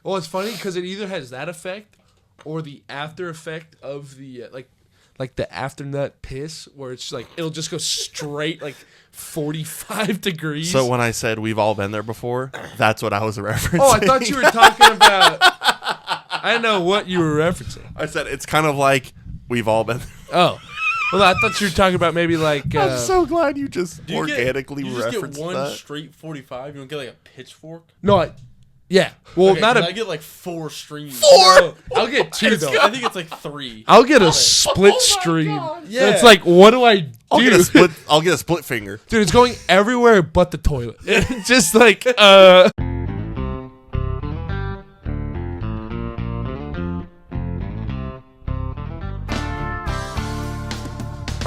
Well, it's funny because it either has that effect or the after effect of the like the afternut piss, where it's like it'll just go straight like 45 degrees. So when I said we've all been there before, that's what I was referencing. Oh, I thought you were talking about. I know what you were referencing. I said it's kind of like we've all been there. Oh. Well, I thought you were talking about maybe like. I'm so glad you just organically you referenced just get one that. straight 45. You don't get like a pitchfork. No, yeah. Well, Okay, not I get like 4 streams. 4. No, I'll get 2 though. I think it's like 3. I'll get a split stream. Yeah. It's like, what do I do? I'll get a split finger. Dude, it's going everywhere but the toilet. Just like, Are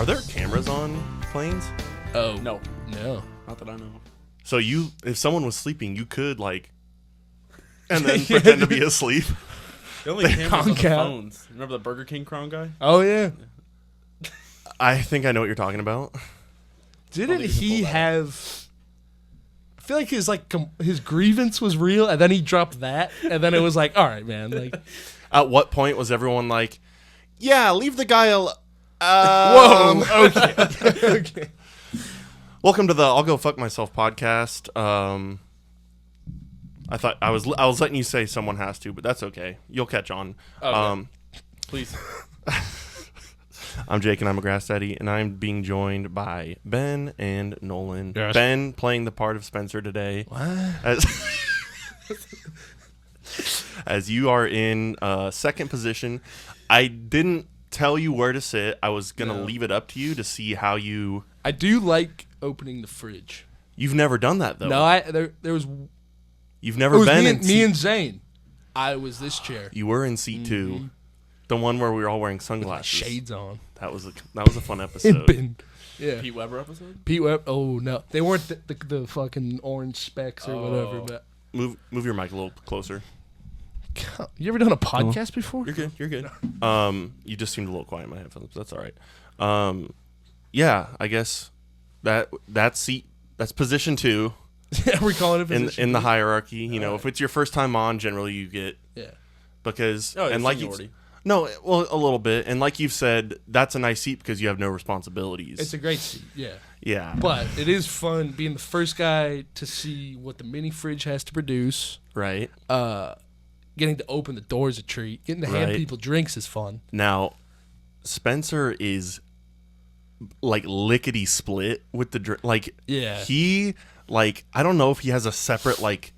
there cameras on planes? Oh. No, No. not that I know. So if someone was sleeping, you could like, and then pretend to be asleep. The only cameras on the conk out. phones. Remember the Burger King crown guy? Oh, yeah. I think I know what you're talking about. Didn't he have... I feel like his grievance was real, and then he dropped that, and then it was like, all right, man. Like, At what point was everyone like, yeah, leave the guy alone? whoa, okay. Okay. Welcome to the I'll Go Fuck Myself podcast. I thought I was letting you say someone has to, but that's okay. You'll catch on. Okay. Please. I'm Jake and I'm a Grass Daddy, and I'm being joined by Ben and Nolan. Yes. Ben playing the part of Spencer today. What? As you are in second position. I didn't tell you where to sit. I was going to leave it up to you to see how you... I do like opening the fridge. You've never done that, though. No, there was... You've never It was been me and Zane. I was this chair. You were in seat 2. The one where we were all wearing sunglasses. Shades on. That was a fun episode. Yeah. Pete Weber episode? Pete Webb. Oh, no. They weren't the fucking orange specks or whatever. But Move your mic a little closer. you ever done a podcast before? You're good. You're good. You just seemed a little quiet in my headphones. But that's all right. Yeah, I guess that seat, that's position 2 Yeah, we're calling it position in the two. hierarchy. You know, if it's your first time on, generally you get because and like seniority. no, well, a little bit, and like you've said, that's a nice seat because you have no responsibilities. It's a great seat. Yeah. Yeah, But it is fun being the first guy to see what the mini fridge has to produce. right. Getting to open the door is a treat. Getting to hand Right. people drinks is fun. Now, Spencer is like lickety split with the like. Yeah. He like I don't know if he has a separate like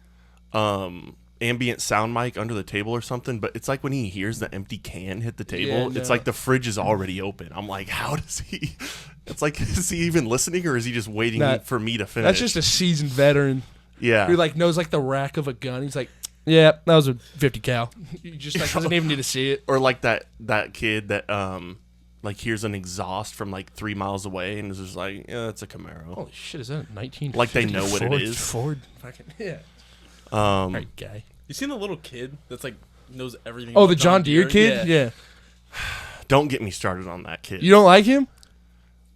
ambient sound mic under the table or something, but it's like when he hears the empty can hit the table, it's like the fridge is already open. I'm like, how does he? It's like, is he even listening or is he just waiting for me to finish? That's just a seasoned veteran yeah. who like knows like the rack of a gun. He's like, yeah, that was a 50 cal. He just like doesn't even need to see it. Or like that kid that like hears an exhaust from like 3 miles away and is just like, yeah, that's a Camaro. Holy shit, is that a 1950 Like they know what it is. Ford fucking yeah. Right guy. You seen the little kid that's like knows everything? Oh, about the John Deere kid? Yeah. Don't get me started on that kid. You don't like him?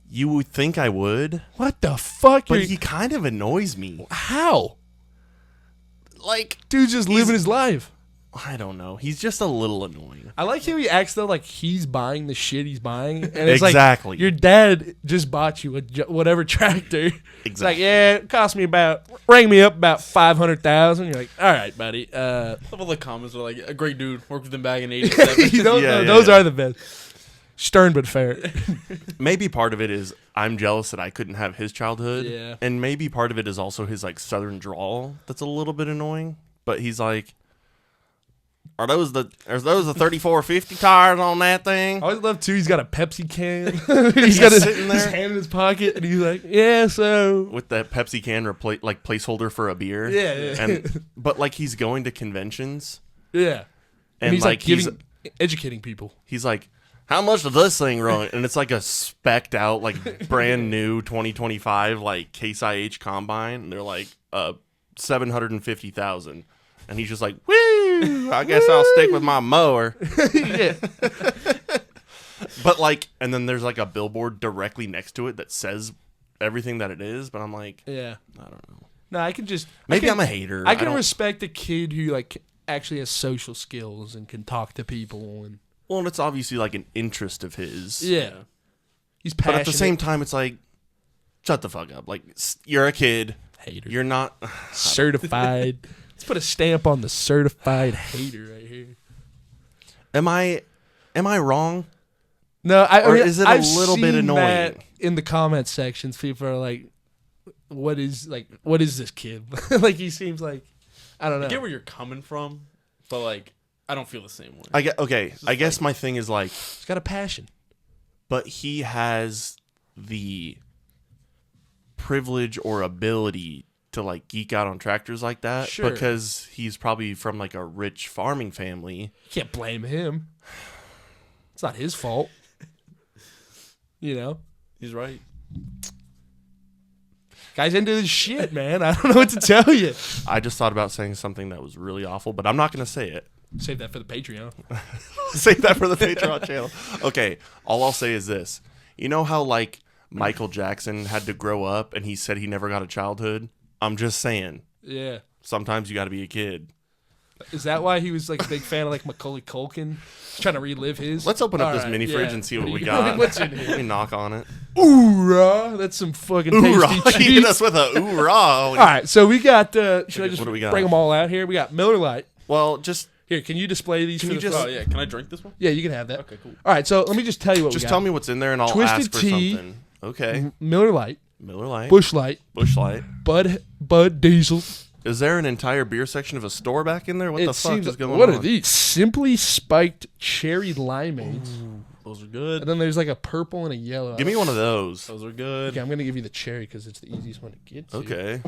You would think I would, What the fuck? but he kind of annoys me. How? Like, Dude's just living his life. I don't know. He's just a little annoying. I like how he acts though like he's buying the shit he's buying, and it's Exactly. like your dad just bought you whatever tractor. It's like, yeah, it cost me rang me up about 500,000. You're like, all right, buddy. Some of the comments are like, a great dude, worked with him back in '87. Those are the best. Stern but fair. Maybe part of it is I'm jealous that I couldn't have his childhood. Yeah. And maybe part of it is also his like southern drawl that's a little bit annoying. But he's like, are those the 3450 tires on that thing? I always love too. He's got a Pepsi can. he's got sitting his there. hand in his pocket, and he's like, "Yeah, so." With that Pepsi can placeholder for a beer. Yeah. But like he's going to conventions. Yeah. And he's like educating people. He's like, how much does this thing run? And it's like a specced out, like brand new 2025 like Case IH combine. And they're like 750,000. And he's just like, woo! I guess I'll stick with my mower. Yeah. But like, and then there's like a billboard directly next to it that says everything that it is. But I'm like, Yeah. I don't know. No, I can just Maybe I'm a hater. I can respect a kid who like actually has social skills and can talk to people and Well, and it's obviously like an interest of his. yeah, he's But passionate. at the same time, it's like, shut the fuck up. Like, you're a kid. Hater. You're not certified. Let's put a stamp on the certified hater right here. Am I wrong? No, Or mean, is it a I've little bit seen annoying? that in the comment sections, people are like, what is this kid? Like, he seems like, I don't know. I get where you're coming from, but like, I don't feel the same way. I guess my thing is like, He's got a passion. but he has the privilege or ability to like geek out on tractors like that Sure. because he's probably from like a rich farming family. You can't blame him. It's not his fault. You know? He's right. Guy's into this shit, man. I don't know what to tell you. I just thought about saying something that was really awful, but I'm not going to say it. Save that for the Patreon. Save that for the Patreon channel. Okay, all I'll say is this. You know how like Michael Jackson had to grow up and he said he never got a childhood? I'm just saying, Yeah. sometimes you got to be a kid. Is that why he was like a big fan of like Macaulay Culkin? He's trying to relive his. Let's open up All this right, mini fridge and see what we do you- got. What's in Let here? me knock on it. Ooh-rah. That's some fucking Oorah. tasty He hit cheese. us with a oorah. All right, so we got. Should I just What do we got? bring them all out here? We got Miller Lite. Well, just Here, can you display these Can for you the just- Oh yeah, can I drink this one? Yeah, you can have that. Okay, cool. All right, so let me just tell you what we got. tell me what's in there and I'll Twisted ask for tea. something. Okay. Miller Lite, Miller Lite. Bush Light, Bush Light. Bud Diesel. Is there an entire beer section of a store back in there? What the fuck is going what on? are these? Simply spiked cherry limeades. Those are And good. then there's like a purple and a yellow. Give me one of those. Those are good. Okay, I'm going to give you the cherry because it's the easiest one to get to. Okay.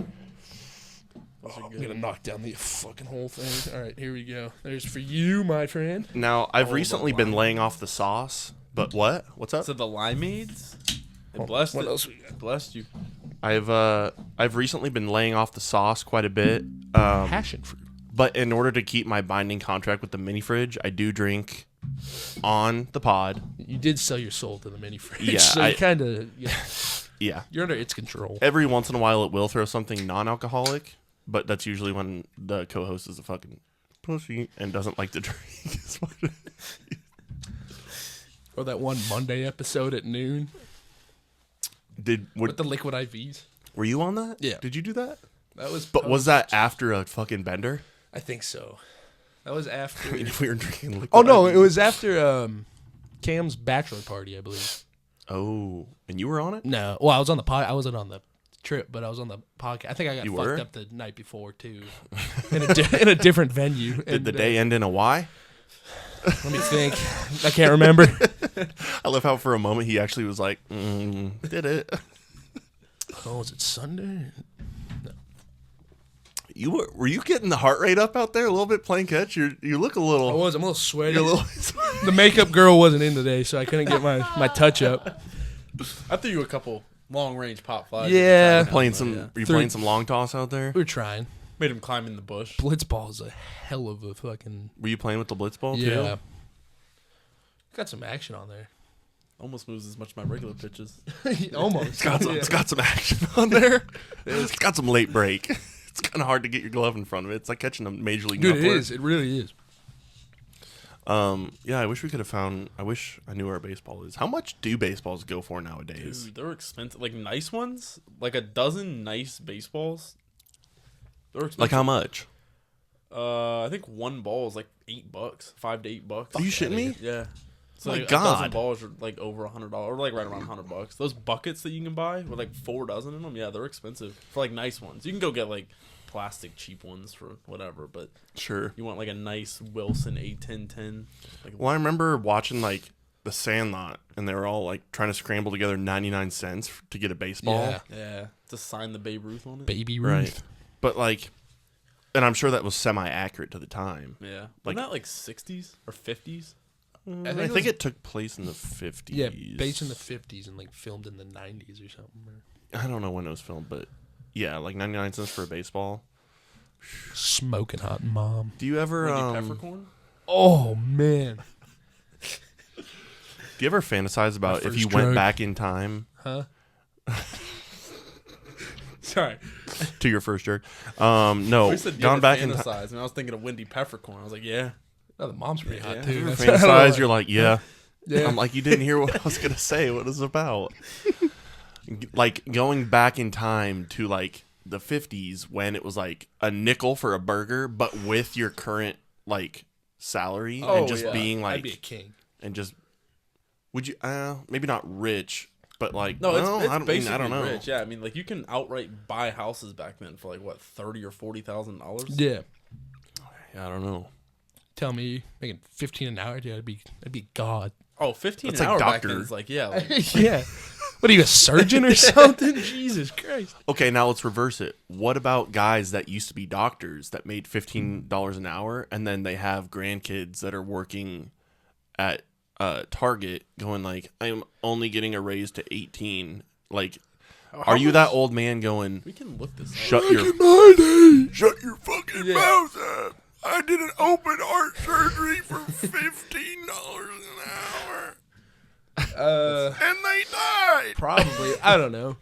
Those are I'm good. going to knock down the fucking whole thing. All right, here we go. There's for you, my friend. Now, I've Oh, recently the been lime. laying off the sauce, but what? What's up? So the limeades. It blessed What it. else we got? Blessed you. I've recently been laying off the sauce quite a bit. Passion fruit. But in order to keep my binding contract with the mini fridge, I do drink on the pod. You did sell your soul to the mini fridge. Yeah, so you kind of, Yeah. you're under its control. Every once in a while, it will throw something non-alcoholic, but that's usually when the co-host is a fucking pussy and doesn't like to drink as much. Or that one Monday episode at noon with the liquid IVs. Were you on that? Yeah. Did you do that? That was. But was that after a fucking bender? I think so. That was after. I mean, if we were drinking liquid. Oh no, IV. it was after Cam's bachelor party, I believe. Oh, and you were on it? No, well, I was on the pod. I wasn't on the trip, but I was on the podcast. I think I got You fucked were? up the night before too, in a different venue. Did the day end in a Y? Let me think. I can't remember. I love how for a moment he actually was like, did it? Oh, was it Sunday? Were you getting the heart rate up out there a little bit playing catch? You look a little. I was. I'm a little sweaty. You're a little. The makeup girl wasn't in today, so I couldn't get my touch up. I threw you a couple long range pop flies. Yeah. playing some. Yeah. Are you playing some long toss out there? We were trying. Made him climb in the bush. Blitzball is a hell of a fucking. Were you playing with the blitz ball Yeah. too? Got some action on there. Almost moves as much as my regular pitches. Almost. It's got some action on there. It's got some late break. It's kind of hard to get your glove in front of it. It's like catching a major league. Dude, it upward. is. It really is. Yeah, I wish we could have found. I wish I knew where a baseball is. How much do baseballs go for nowadays? Dude, they're expensive. Like nice ones, like a dozen nice baseballs. They're expensive. Like how much? I think one ball is like $8, $5 to $8. Are you shitting me? Yeah. So My like, a God. dozen balls are like over $100, or like right around $100. Those buckets that you can buy with like 4 dozen in them, yeah, they're expensive for like nice ones. You can go get like plastic cheap ones for whatever, but Sure. you want like a nice Wilson A1010. Like, Well, I remember watching like The Sandlot, and they were all like trying to scramble together 99 cents to get a baseball. Yeah. yeah, to sign the Babe Ruth on it. Baby Ruth. Right. But like, and I'm sure that was semi-accurate to the time. Yeah, Like- wasn't that like 60s or 50s? I think it took place in the 50s. Yeah, based in the 50s and like filmed in the 90s or something. I don't know when it was filmed, but yeah, like 99 cents for a baseball. Smoking hot mom. Do you ever Wendy Peppercorn? Oh man. do you ever fantasize about if first you drug. went back in time? Huh? Sorry. to your first jerk. No, We said gone back in time. fantasize, and I was thinking of Wendy Peppercorn. I was like, yeah. Oh, the mom's pretty hot Yeah. too. That's- Fantasize, you're like, yeah. Yeah. I'm like, you didn't hear what I was gonna say. What it's about? Like going back in time to like the 50s when it was like a nickel for a burger, but with your current like salary Oh, and just yeah. being I'd like, be a king. and just would you? Maybe not rich, but like No, well, it's I don't basically I don't know. rich. Yeah, I mean, like you can outright buy houses back then for like what $30,000 or $40,000. Yeah. Yeah, I don't know. Tell me, making 15 an hour, dude, I'd be God. Oh, 15 That's an like hour back doctor. then is like like, Yeah. What are you, a surgeon or something? Jesus Christ. Okay, now let's reverse it. What about guys that used to be doctors that made $15 an hour, and then they have grandkids that are working at Target, going like, "I'm only getting a raise to 18." Like, are you that old man going? we can look this up. Shut your fucking Yeah. mouth up! I did an open heart surgery for $15 an hour, and they died. Probably. I don't know.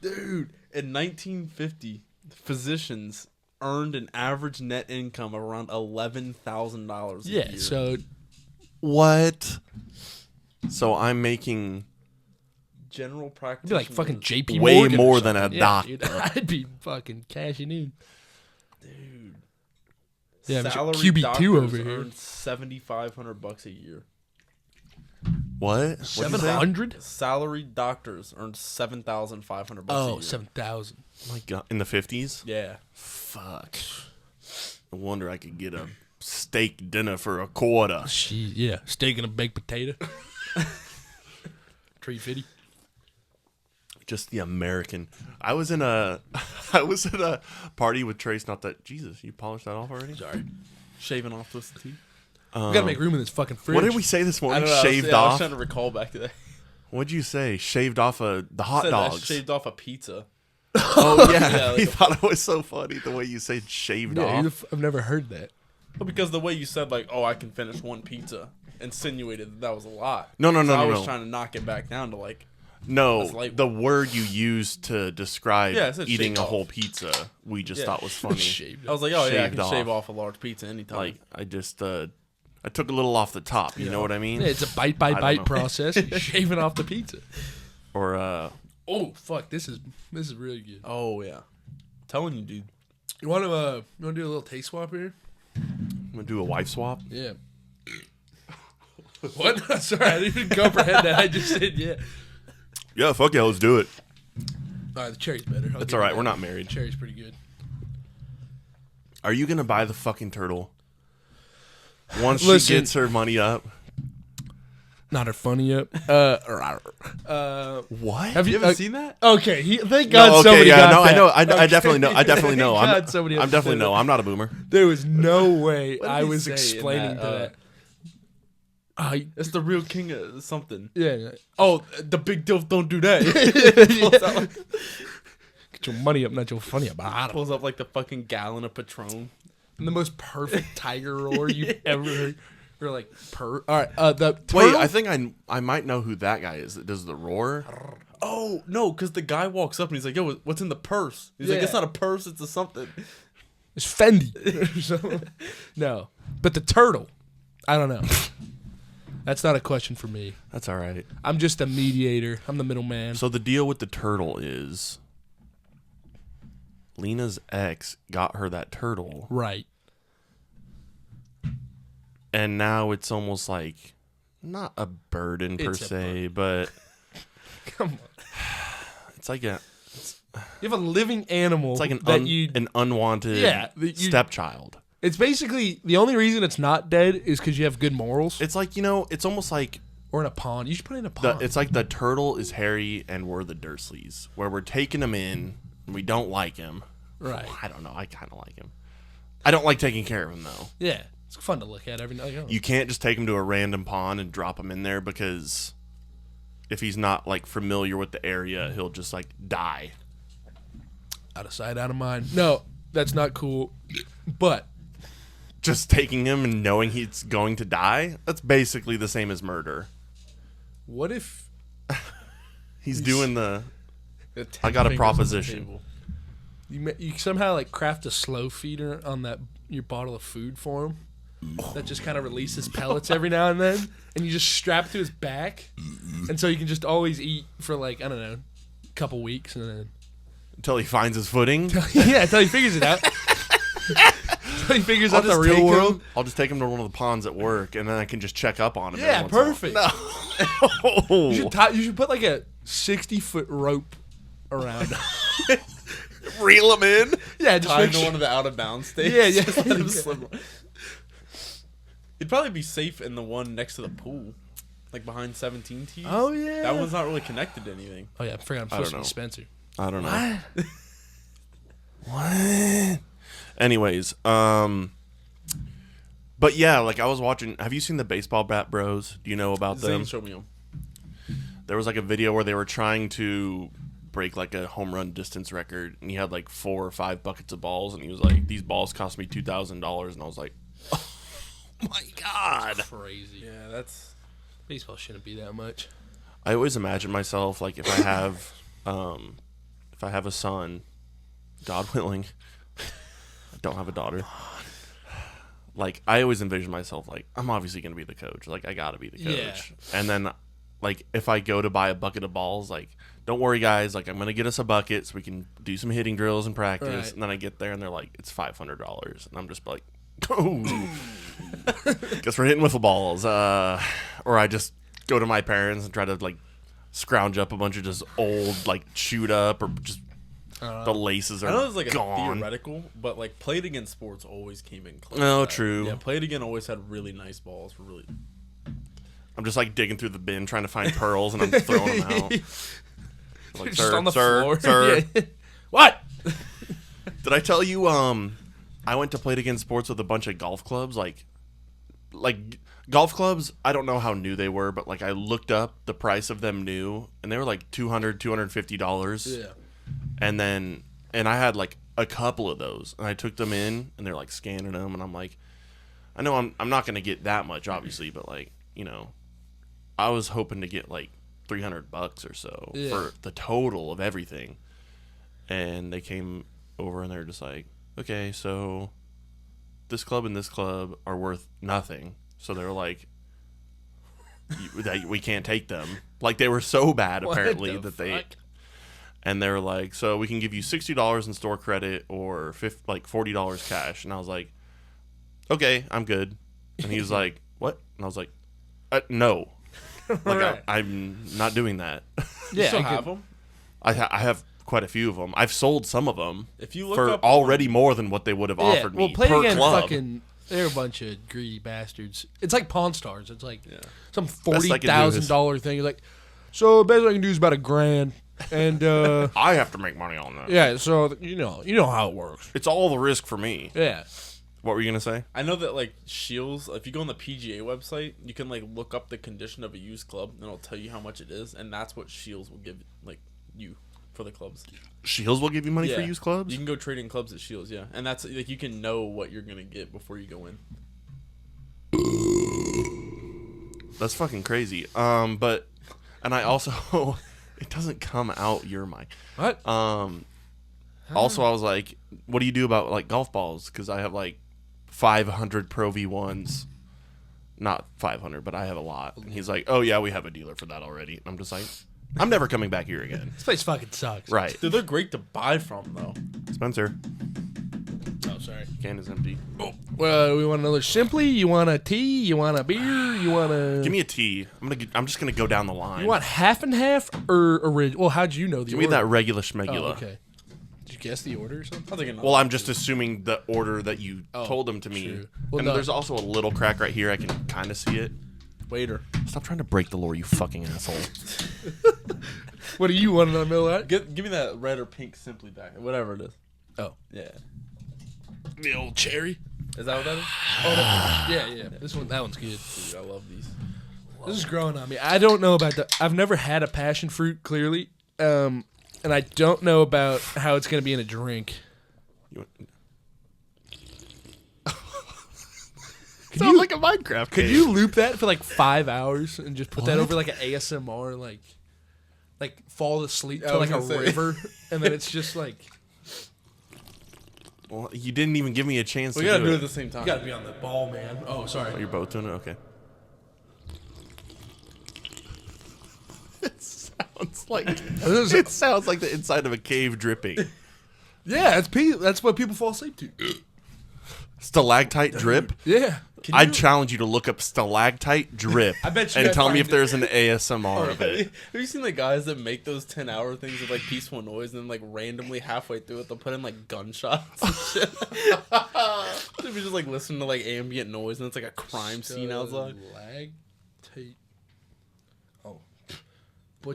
Dude, in 1950, physicians earned an average net income of around $11,000 a Yeah, year. so What? So I'm making General I'd practice. be like fucking JP way Morgan or more than something. a Yeah, dude, doctor. I'd be fucking cashing in. Dude. Yeah, but you're Salary QB2 doctors over here. earn $7,500 a year. what? 700? Salary doctors earn $7,500 a Oh, year. 7,000. Oh my God, in the 50s? Yeah. Fuck. No wonder I could get a steak dinner for a quarter. Yeah, steak and a baked potato. $3.50. Just the American. I was in a party with Trace. Not that Jesus, you polished that off already. Sorry. Shaving off twisted teeth. We gotta make room in this fucking fridge. What did we say this I morning? don't know. Shaved I was off. trying to recall back to that. What'd you say? Shaved off the hot Said I dogs. shaved off a pizza. Oh yeah, Yeah, like he a- thought it was so funny the way you said shaved Yeah, off. I've never heard that. Well, because the way you said, like, oh, I can finish one pizza, insinuated that was a lot. No, So I was no. trying to knock it back down to, like, No, That's light. the word you used to describe Yeah, it said eating shaved a off. whole pizza, we just Yeah. thought was funny. Shaved I was like, oh, yeah, I Shaved can shave off. off a large pizza anytime. Like I just I took a little off the top. You know what I mean? Yeah, it's a bite by I don't bite know. process. You're shaving off the pizza. Or Oh fuck, this is really good. oh, yeah. Telling you, dude. You want to do a little taste swap here? I'm gonna do a wife swap. Yeah. What? Sorry, I didn't even comprehend that. I just said yeah. Yeah, fuck yeah, let's do it. All right, the cherry's better. It's all right. We're not married. Cherry's pretty good. Are you gonna buy the fucking turtle once Listen. she gets her money up? Not her funny up. What? Have You you haven't seen that? Okay, thank God No, okay, somebody yeah, got no, that. I know, I Okay. definitely know, I definitely know. Thank I'm God somebody definitely understood know. that. I'm not a boomer. There was no way What did I he was say in explaining that, to that. It's the real king of something. Yeah. Oh, the big dilf don't do that. Get your money up, not your funny up. Pulls up like the fucking gallon of Patron. And the most perfect tiger roar you've ever heard. You're like, All right, the Wait, turtle? I think I might know who that guy is that does the roar. Oh, no, because the guy walks up and he's like, yo, what's in the purse? He's like, Yeah. it's not a purse, it's a something. It's Fendi. So, no. But the turtle, I don't know. That's not a question for me. That's all right. I'm just a mediator. I'm the middleman. So the deal with the turtle is Lena's ex got her that turtle, Right. and now it's almost like not a burden per It's a se, but Come on. it's like a You have a living animal it's like that an unwanted Yeah, that you- stepchild. It's basically the only reason it's not dead is because you have good morals. It's like, it's almost like Or in a pond. You should put it in a pond. it's like the turtle is Harry and we're the Dursleys, where we're taking him in and we don't like him. Right. I don't know. I kind of like him. I don't like taking care of him though. Yeah. It's fun to look at every night. You can't just take him to a random pond and drop him in there, because if he's not like familiar with the area, he'll just like die. Out of sight, out of mind. No, that's not cool. But Just taking him and knowing he's going to die, that's basically the same as murder. what if He's doing I got a proposition. You somehow like craft a slow feeder on your bottle of food for him that just kind of releases pellets every now and then, and you just strap it to his back, and so you can just always eat for like, I don't know, a couple weeks, and then Until he finds his footing. until he figures it out. Until he figures out the real world. I'll just take him to one of the ponds at work, and then I can just check up on him. Yeah, perfect. No. You should put like a 60-foot rope around him. Reel him in. Yeah, just Tied make to sure. one of the out of bounds states. Yeah, yeah. Just let him slip. He'd probably be safe in the one next to the pool, like behind 17 tees. Oh yeah. That one's not really connected to anything. Oh yeah, I forgot I'm I don't supposed to know. be Spencer. I don't know. What? Anyways, but yeah, like I was watching. Have you seen the Baseball Bat Bros? Do you know about them? Zane showed me him. There was like a video where they were trying to break like a home run distance record, and he had like 4 or 5 buckets of balls, and he was like, "These balls cost me $2,000," and I was like, "Oh my god!" Crazy. Yeah, that's. Baseball shouldn't be that much. I always imagine myself like if I have a son, God willing, I don't have a daughter. Like I always envision myself like I'm obviously gonna be the coach. Like I gotta be the coach. Yeah. And then like if I go to buy a bucket of balls, like don't worry guys, like I'm gonna get us a bucket so we can do some hitting drills and practice. Right. And then I get there and they're like, it's $500, and I'm just like, oh, guess we're hitting wiffle balls. Or I just go to my parents and try to like scrounge up a bunch of just old like chewed up or just the laces are I know it's like gone. a theoretical, but like Play It Again Sports always came in close. No, to that. true. Yeah, Play It Again always had really nice balls. Really. I'm just like digging through the bin trying to find pearls and I'm throwing them out. Like, Just on the sir, floor. sir. Yeah. What? Did I tell you? I went to Play It Again Sports with a bunch of golf clubs. Like golf clubs. I don't know how new they were, but like I looked up the price of them new, and they were like $250. Yeah. And I had like a couple of those, and I took them in, and they're like scanning them, and I'm like, I know I'm not gonna get that much, obviously, but like I was hoping to get like $300 or so for the total of everything, and they came over and they're just like, okay, so this club and this club are worth nothing, so they're like, we can't take them. Like they were so bad apparently What the that they. fuck? And they were like, so we can give you $60 in store credit or $40 cash. And I was like, okay, I'm good. And he was like, what? And I was like, no. Like, Right. I'm not doing that. You Yeah. still I have could- them? I have quite a few of them. I've sold some of them If you look for up already more than what they would have offered well, me Play per Again club. fucking. They're a bunch of greedy bastards. It's like Pawn Stars. It's like some Best I can do is- $40,000 thing. You're like, so the best I can do is about $1,000, and I have to make money on that. yeah. So you know how it works. It's all the risk for me. Yeah. What were you going to say? I know that like Scheels, if you go on the PGA website, you can like look up the condition of a used club, and it'll tell you how much it is, and that's what Scheels will give like you for the clubs. Scheels will give you money for Yeah. used clubs? You can go trade in clubs at Scheels, yeah, and that's like you can know what you're gonna get before you go in. That's fucking crazy. But I also it doesn't come out your mic. What? Also, I was like, what do you do about like golf balls? Because I have like 500 Pro V1s. Not 500, but I have a lot. And he's like, oh yeah, we have a dealer for that already. And I'm just like, I'm never coming back here again. This place fucking sucks. Right. Dude, they're great to buy from though. Spencer, Oh, sorry. can is empty. Well, we want another Simply. You want a tea? You want a beer? You want a? Give me a tea. I'm just gonna go down the line. You want half and half or original? Well, how'd you know the Give order? me that regular Oh, schmegula. okay. Did you guess the order or something? I'll take another. Well, I'm just assuming the order that you told them to me. true. Well, and no. there's also a little crack right here. I can kind of see it. waiter. Stop trying to break the lore, you fucking asshole. What do you want in the middle of that? Give me that red or pink Simply back, whatever it is. Oh, Yeah, the old cherry. is that what that is? Oh, yeah. That one's good. Dude, I love these. This is growing on me. I don't know about I've never had a passion fruit, clearly. And I don't know about how it's going to be in a drink. You want- Could Sounds you, like a Minecraft could game. you loop that for like 5 hours and just put that over like an ASMR, like fall asleep I to was like a gonna say. river, and then it's just like Well, you didn't even give me a chance We to gotta do do it it. at the same time. You gotta be on the ball, man. Oh, sorry. Oh, you're both doing it? Okay. It sounds like the inside of a cave dripping. Yeah, that's what people fall asleep to. Stalactite drip? Yeah. I'd challenge you to look up stalactite drip I bet you and I'd tell me find if there's an ASMR of it. Have you seen the guys that make those 10-hour things with like peaceful noise and then like randomly halfway through it they'll put in like gunshots and shit? They'll be just like listening to like ambient noise and it's like a crime scene outside. Stalactite. Oh.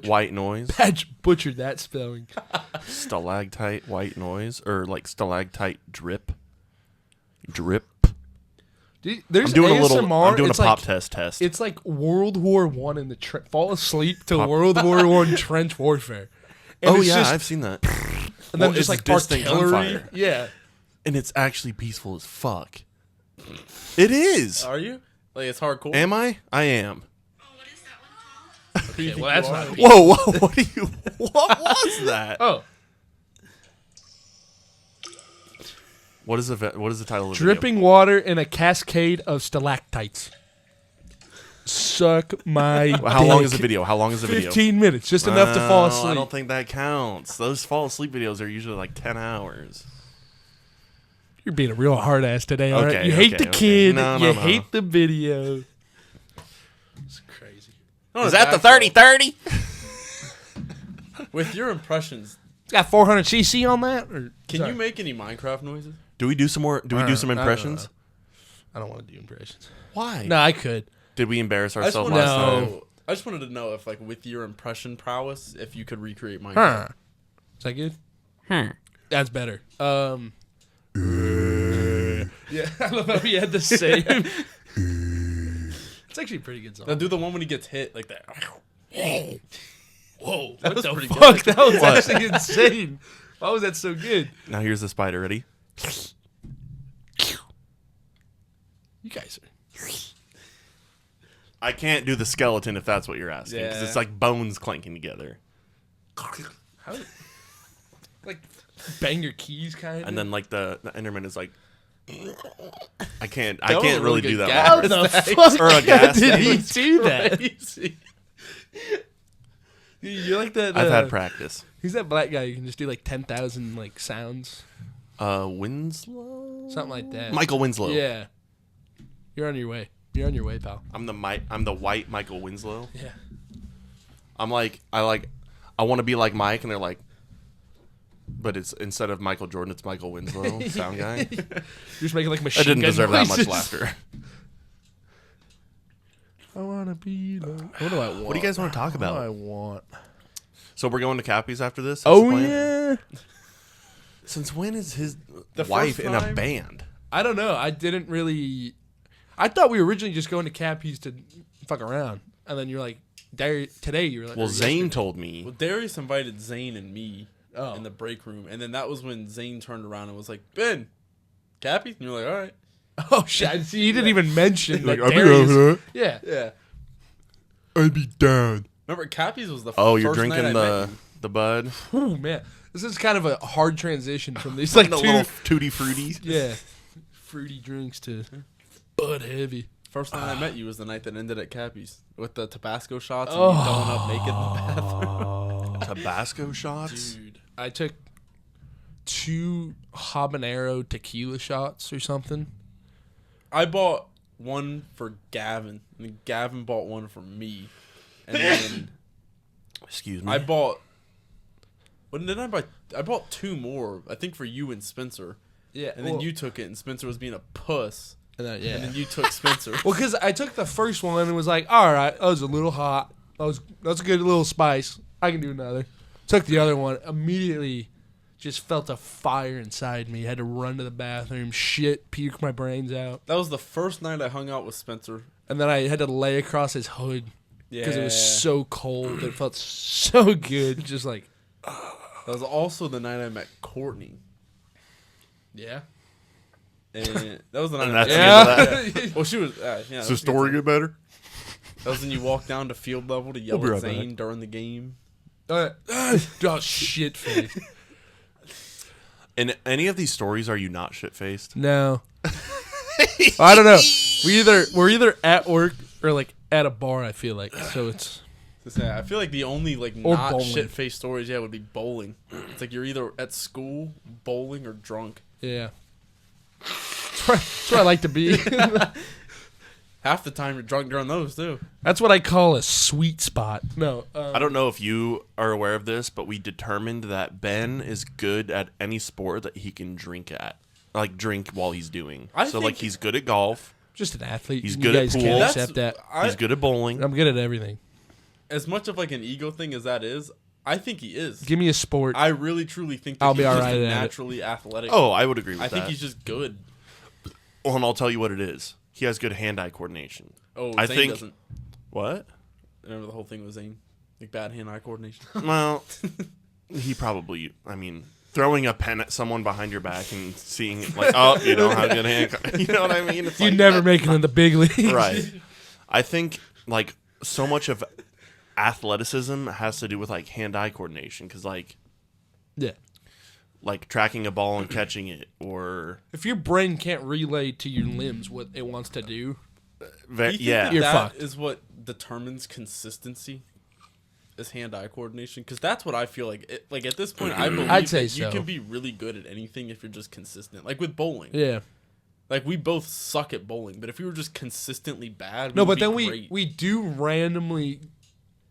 White noise? Butchered that spelling. Stalactite white noise? Or like stalactite drip? Drip? Dude, there's I'm doing ASMR, I'm doing a it's pop like, test. It's like World War One in the fall asleep to World War One trench warfare. And it's just, I've seen that. and then Well, just it's like distant artillery. gunfire. Yeah. And it's actually peaceful as fuck. It is. Are you? Like it's hardcore? Am I? I am. What is that one called? Okay, well, that's not. Whoa, what was that? Oh, What is the title of the video? dripping water in a cascade of stalactites. Suck my. How long dick. is the video? 15 minutes, just enough to fall asleep. I don't think that counts. Those fall asleep videos are usually like 10 hours. You're being a real hard ass today, all right? Okay, You hate okay, the okay. kid. No, you no. hate the video. It's crazy. Not Is that the back, though. 30-30? With your impressions, It's got 400 cc on that. Or, can sorry. you make any Minecraft noises? Do we do some more? Do we do some I don't impressions? know. I don't want to do impressions. Why? No, I could. Did we embarrass I just, ourselves wanted last to time? know, I just wanted to know if, like, with your impression prowess, if you could recreate Minecraft. Huh. Is that good? That's better. Yeah, I love how we had the same. It's actually a pretty good song. Now do the one when he gets hit, like that. Whoa, That what was the pretty fuck? good. That was What? actually insane. Why was that so good? Now here's the spider. Ready? You guys are. I can't do the skeleton if that's what you're asking. Because Yeah. it's like bones clanking together. How? Like bang your keys, kind of. And then like the Enderman is like... I can't Don't really really do get that how one. the Gas fuck Or a gas did he tank. do that? Crazy. You're like that. I've had practice. He's that black guy who can just do like 10,000 like sounds, Winslow? something like that. Michael Winslow. Yeah. You're on your way. You're on your way, pal. I'm the white Michael Winslow. Yeah. I want to be like Mike, and they're like, but it's instead of Michael Jordan, it's Michael Winslow, sound guy. You're just making like I machine didn't gun deserve that much noises. laughter. I wanna be like. What do I want? What do you guys want to talk What do I about? want? So we're going to Cappy's after this? That's Oh the plan? yeah. Since when is his The wife first in a time- band? I don't know. I didn't really. I thought we were originally just going to Cappy's to fuck around, and then you're like, today you were like. Well, or Zane yesterday. told me. Well, Darius invited Zane and me Oh. in the break room, and then that was when Zane turned around and was like, "Ben, Cappy," and you're like, "All right." Oh shit! See, he didn't even mention Like, that I'd be Darius. over Yeah. Yeah. I'd be down. Remember, Cappy's was the Oh, first you're night drinking I met you. the bud? Oh man, this is kind of a hard transition from these like the two, little tutti fruities? yeah, fruity drinks to Bud Heavy. First night I met you was the night that ended at Cappy's with the Tabasco shots and Oh. you throwing up naked in the bathroom. Tabasco shots? Dude, I took 2 habanero tequila shots or something. I bought one for Gavin, and Gavin bought one for me, and then Excuse me. I bought. When did I buy? I bought 2 more. I think for you and Spencer, Yeah, and then you took it, and Spencer was being a puss, and then, yeah. and then you took Spencer. Well, because I took the first one and was like, all right, that was a little hot. That's a good little spice. I can do another. Took the other one, immediately just felt a fire inside me. Had to run to the bathroom, shit, puke my brains out. That was the first night I hung out with Spencer. And then I had to lay across his hood because it was Yeah. so cold. It felt so good. Just like, That was also the night I met Courtney. yeah. And that was the night And I that's met the end of Yeah. Well, she was. Yeah, Does the story get better? That was when you walked down to field level to yell We'll be at right Zane during the game. Oh, shit face. In any of these stories, are you not shit-faced? No. I don't know. We're either at work or like at a bar. I feel like so it's. I feel like the only like Or not bowling. shit-faced stories would be bowling. It's like you're either at school, bowling, or drunk. Yeah. That's where I like to be. Half the time you're drunk during those too. That's what I call a sweet spot. No. I don't know if you are aware of this, but we determined that Ben is good at any sport that he can drink at. Like, drink while he's doing. I So, think- like, he's good at golf. Just an athlete. He's You good at guys pool. can't That's- accept that. He's good at bowling. I'm good at everything. As much of like an ego thing as that is, I think he is. Give me a sport. I really truly think that I'll he's be just alright at it. naturally athletic. Oh, I would agree with I that. think he's just good. Well, and I'll tell you what it is. He has good hand-eye coordination. Oh, I Zane think- doesn't. What? Remember the whole thing with Zane? Like bad hand-eye coordination. Well, he probably, I mean, throwing a pen at someone behind your back and seeing, like, oh, you don't have good hand. You know what I mean? It's you like, never make it in the big leagues. Right. I think, like, so much of athleticism has to do with, like, hand-eye coordination. Because, like, Yeah. tracking a ball and catching it, or If your brain can't relay to your limbs what it wants to do, Do you think yeah. that You're that fucked. is what determines consistency? Is hand-eye coordination? Because that's what I feel like. Like at this point, I believe I'd say that you so. can be really good at anything if you're just consistent. Like with bowling. yeah. Like we both suck at bowling, but if we were just consistently bad, No, would but be then great. we do randomly.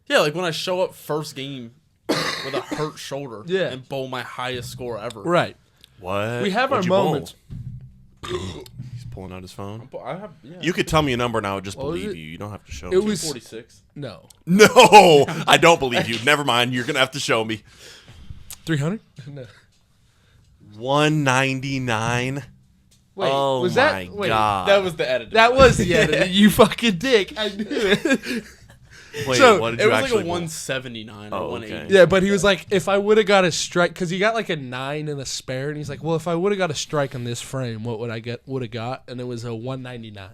Yeah, like when I show up first game with a hurt shoulder Yeah. and bowl my highest score ever. Right. What? We have What'd our you bowl? moments. He's pulling out his phone. I have, yeah. You could tell me a number and I would just What was believe it? you. You don't have to show It me. was 46. no No, I don't believe you. Never mind. You're going to have to show me. 300. No. 199. Wait, Oh was my that? Wait, God. That was the edit. that was the edit. You fucking dick. I knew it. Wait, So, what did It you was like actually a bowl? 179 or Oh, 180. okay. Yeah, but he was like, if I would have got a strike, because he got like a 9 and a spare, and he's like, well, if I would have got a strike on this frame, what would I would have got? And it was a 199.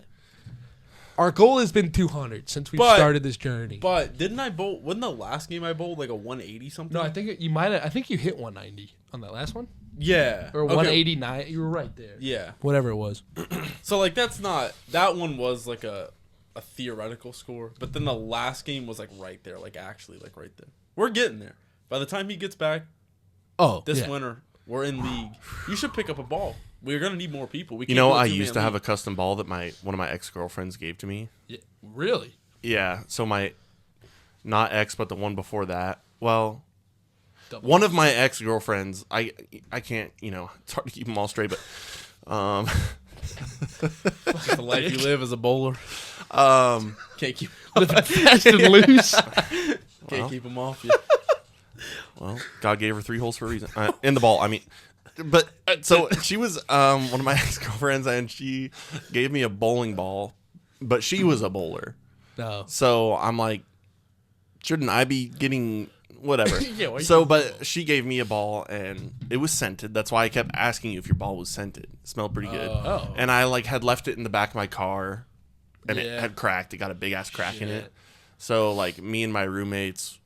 Our goal has been 200 since we But- started this journey. But didn't I bowl? Wasn't the last game I bowled like a 180 something? No, I think you might have. I think you hit 190 on that last one, Yeah. or Okay. 189. You were right there. Yeah. Whatever it was. So like that's not that one was like a theoretical score, but then the last game was like right there, like actually like right there. We're getting there. By the time he gets back Oh, this yeah. winter, we're in league. You should pick up a ball. We're gonna need more people. We You can't know, do a I two-man used to have a league. custom ball that one of my ex-girlfriends gave to me. Yeah, really? Yeah, so my, not ex, but the one before that. Well, Double. one of my ex-girlfriends, I can't, it's hard to keep them all straight, but, Just the life you live as a bowler. Can't keep Living fast and loose. can't keep them off you. well, God gave her 3 holes for a reason. In the ball, I mean. But, so, she was one of my ex-girlfriends, and she gave me a bowling ball, but she was a bowler. No. So, I'm like, shouldn't I be getting whatever? Yeah, why So, you- but she gave me a ball, and it was scented. That's why I kept asking you if your ball was scented. It smelled pretty good. Oh. And I, had left it in the back of my car, and it Yeah. had cracked. It got a big-ass crack in Shit. it. So, me and my roommates,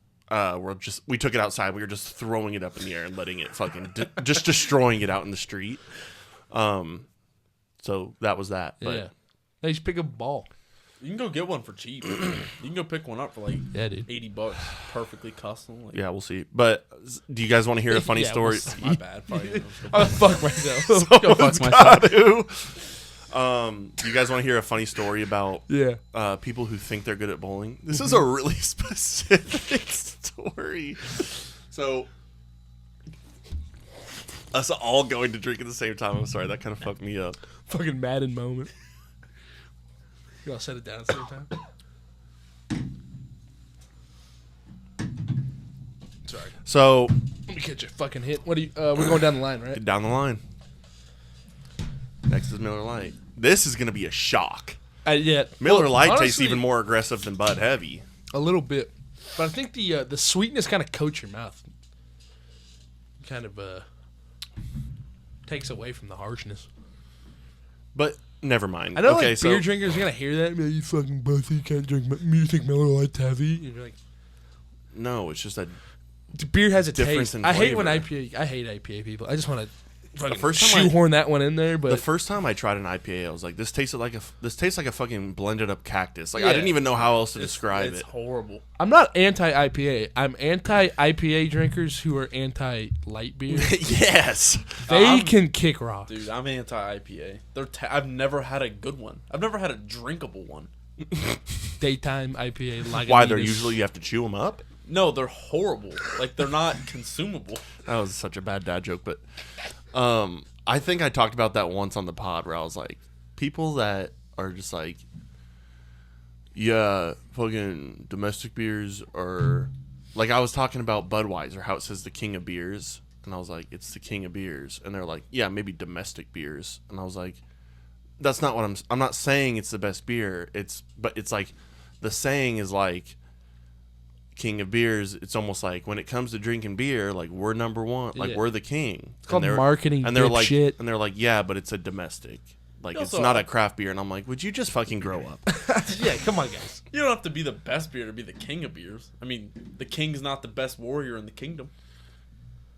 we took it outside. We were just throwing it up in the air and letting it fucking, just destroying it out in the street. So, that was that. But Yeah. They just pick up a ball. You can go get one for cheap. You can go pick one up for like Yeah, dude. $80, perfectly custom. Like, yeah, we'll see. But do you guys want to hear a funny Yeah, story? we'll my bad. Probably. Oh, fuck myself. Go fuck myself. Do you guys want to hear a funny story about Yeah. people who think they're good at bowling? This is a really specific story. So, us all going to drink at the same time. I'm sorry, that kind of fucked me up. Fucking Madden moment. You all set it down at the same time? Sorry. So, Let me catch a fucking hit. What do you? We're going down the line, right? down the line. Next is Miller Lite. This is going to be a shock. Yeah. Miller Well, Lite tastes honestly, even more aggressive than Bud Heavy. A little bit, but I think the sweetness kind of coats your mouth. Kind of takes away from the harshness. But never mind. I know, okay, like, so beer drinkers are gonna hear that. And be like, you fucking pussy, you can't drink. You think Miller Lite's heavy? And you're like, no, it's just that the beer has a Difference taste. in I hate when flavor. IPA. I hate IPA people. I just want to fucking first time shoehorn that one in there. But the first time I tried an IPA, I was like, this tastes like a fucking blended up cactus. Like Yeah. I didn't even know how else to describe It's it. horrible. I'm not anti-IPA. I'm anti-IPA drinkers who are anti-light beer. Yes. They can kick rocks. Dude, I'm anti-IPA. I've never had a good one. I've never had a drinkable one. Daytime IPA. Lagunitas. Why they're usually you have to chew them up? No, they're horrible. Like, they're not consumable. That was such a bad dad joke, but I think I talked about that once on the pod where I was like, people that are just like, yeah, fucking domestic beers are like I was talking about Budweiser, how it says the king of beers, and I was like, it's the king of beers, and they're like, yeah, maybe domestic beers, and I was like, that's not what I'm not saying it's the best beer. But it's like the saying is like king of beers. It's almost like when it comes to drinking beer, like we're number one, like Yeah. we're the king. It's called marketing. And they're like, shit. and they're like, yeah, but it's a domestic. Like it's Also, not a craft beer. And I'm like, would you just fucking grow up? Yeah, come on, guys. You don't have to be the best beer to be the king of beers. I mean, the king's not the best warrior in the kingdom.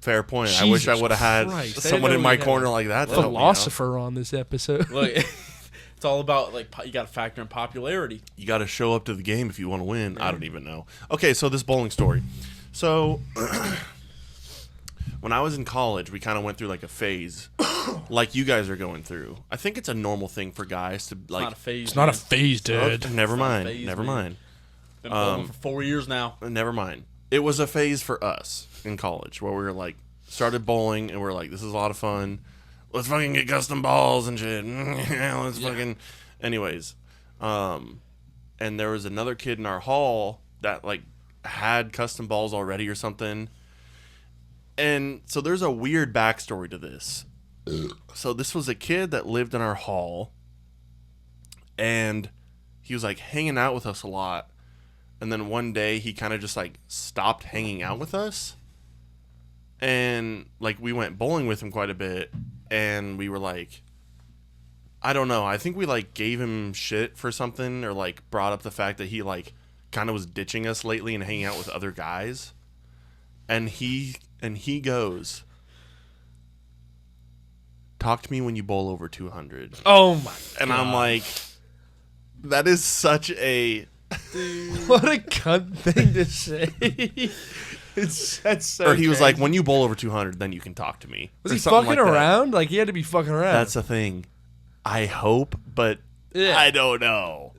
Fair point. I wish I Jesus would have had Christ. someone I in know my we had corner a like that. to help me out. Philosopher on this episode. Look, it's all about, like, you got to factor in popularity. You got to show up to the game if you want to win. I don't even know. Okay, so this bowling story. So when I was in college, we kind of went through like a phase, like you guys are going through. I think it's a normal thing for guys to It's like. not a phase. It's not a man. phase, dude. Never It's not a mind. phase, Never man. mind. Been bowling for 4 years now. Never mind. It was a phase for us in college where we were like started bowling and we're like, this is a lot of fun. Let's fucking get custom balls and shit. Let's fucking. Anyways, and there was another kid in our hall that like had custom balls already or something. And so there's a weird backstory to this. So this was a kid that lived in our hall, and he was like hanging out with us a lot. And then one day he kind of just like stopped hanging out with us. And like we went bowling with him quite a bit, and we were like, I don't know. I think we like gave him shit for something, or like brought up the fact that he like kind of was ditching us lately and hanging out with other guys. And he goes, talk to me when you bowl over 200. Oh my! And I'm like, that is such a What a cunt thing to say. That's so. or he was like, crazy. when you bowl over 200, then you can talk to me. Was Or he something fucking like that. around? Like he had to be fucking around. That's the thing. I hope, but Yeah. I don't know.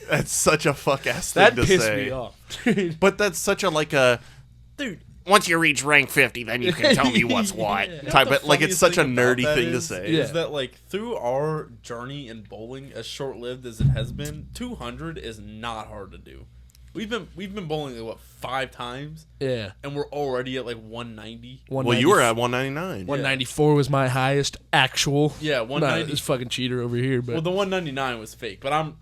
That's such a fuck ass thing that to pissed say. me off, dude. But that's such a like a Dude, once you reach rank 50, then you can tell me what's what. Yeah. Type. the But like it's funniest such a thing about nerdy that thing to is say. Yeah. that, like, through our journey in bowling, as short-lived as it has been, 200 is not hard to do. We've been bowling like, what, 5 times, Yeah. and we're already at like 190. Well, you were at 199. 194 was my highest actual. Yeah, Not 190. this fucking cheater over here, but Well, the 199 was fake, but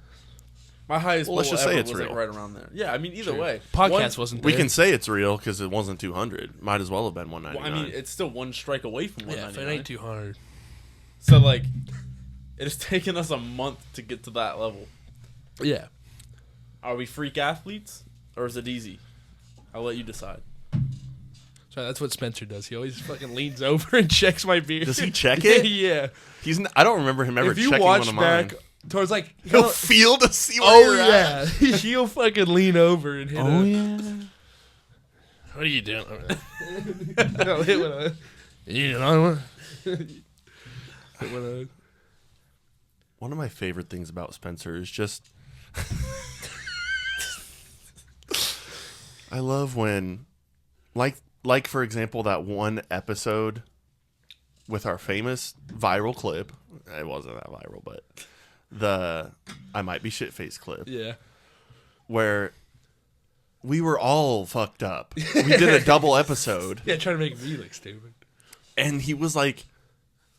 my highest Well, let's bowl just say ever it's was like real. right around there. Yeah, I mean either way. podcast wasn't there. We can say it's real because it wasn't 200. Might as well have been 199. Well, I mean, it's still one strike away from Yeah, if 199. it ain't 200. So like, it has taken us a month to get to that level. Yeah. Are we freak athletes, or is it easy? I'll let you decide. So that's what Spencer does. He always fucking leans over and checks my beer. Does he check it? Yeah. I don't remember him ever If you checking watch one of back mine. towards like He'll feel to see where oh you're at. yeah, he'll fucking lean over and hit. Oh, yeah. What are you doing? No, hit one. Of you know. Hit one. Of One of my favorite things about Spencer is just I love when like for example that one episode with our famous viral clip. It wasn't that viral, but the I might be shit-faced clip Yeah. where we were all fucked up. We did a double episode Yeah, trying to make me look stupid. and he was like